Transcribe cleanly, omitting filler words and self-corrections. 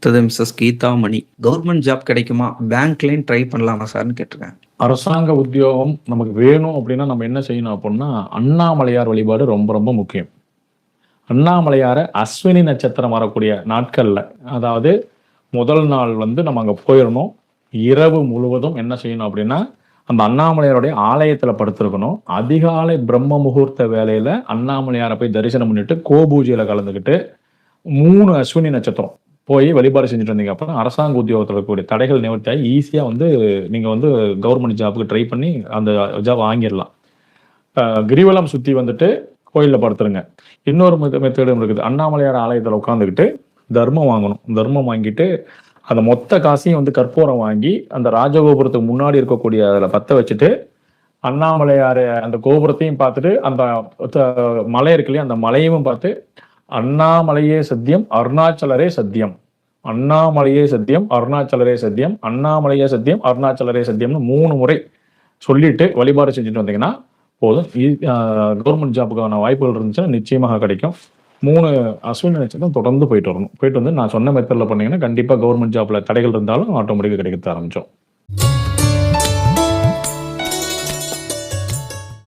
அடுத்தது மிஸ்ஸஸ் கீதா மணி. Government job கிடைக்குமா? பேங்க்லயும் try பண்ணலாமா சார்ன்னு கேட்டிருக்காங்க. அரசாங்க உத்தியோகம் நமக்கு வேணும் அப்படின்னா நம்ம என்ன செய்யணும் அப்படின்னா, அண்ணாமலையார் வழிபாடு ரொம்ப ரொம்ப முக்கியம். அண்ணாமலையார அஸ்வினி நட்சத்திரம் வரக்கூடிய நாட்கள்ல, அதாவது முதல் நாள் வந்து நம்ம அங்க போயிரணும். இரவு முழுவதும் என்ன செய்யணும் அப்படின்னா, அந்த அண்ணாமலையாருடைய ஆலயத்துல படுத்திருக்கணும். அதிகாலை பிரம்ம முகூர்த்த வேலையில அண்ணாமலையார போய் தரிசனம் பண்ணிட்டு, கோபூஜையில கலந்துக்கிட்டு 3 அஸ்வினி நட்சத்திரம் போய் வழிபாடு செஞ்சுட்டு வந்தீங்க அப்படின்னா, அரசாங்க உத்தியோகத்துல இருக்கக்கூடிய தடைகள் நிவர்த்தியாகி ஈஸியா வந்து நீங்க வந்து கவர்மெண்ட் ஜாபுக்கு ட்ரை பண்ணி அந்த ஜாப் வாங்கிடலாம். கிரிவலம் சுத்தி வந்துட்டு கோயில்ல படுத்துருங்க. இன்னொரு மெத்தடும் இருக்குது. அண்ணாமலையார் ஆலயத்துல உட்காந்துக்கிட்டு தர்மம் வாங்கணும். தர்மம் வாங்கிட்டு அந்த மொத்த காசையும் வந்து கற்பூரம் வாங்கி அந்த ராஜகோபுரத்துக்கு முன்னாடி இருக்கக்கூடிய அதில் பத்த வச்சுட்டு, அண்ணாமலையார் அந்த கோபுரத்தையும் பார்த்துட்டு அந்த மலை இருக்கு இல்லையா, அந்த மலையையும் பார்த்து அண்ணாமலையே சத்தியம் அருணாச்சலரே சத்தியம், அண்ணாமலையே சத்தியம் அருணாச்சலரே சத்தியம், அண்ணாமலையே சத்தியம் அருணாச்சலரே சத்தியம்னு 3 முறை சொல்லிட்டு வழிபாடு செஞ்சுட்டு வந்தீங்கன்னா போதும். கவர்மெண்ட் ஜாப்புக்கான வாய்ப்புகள் இருந்துச்சுன்னா நிச்சயமாக கிடைக்கும். 3 அஸ்வினி நட்சத்திரம் தொடர்ந்து போயிட்டு வரணும். போயிட்டு வந்து நான் சொன்ன மெத்தட்ல பண்ணீங்கன்னா கண்டிப்பா கவர்மெண்ட் ஜாப்ல தடைகள் இருந்தாலும் ஆட்டோமேட்டிக்கா கிடைக்க ஆரம்பிச்சோம்.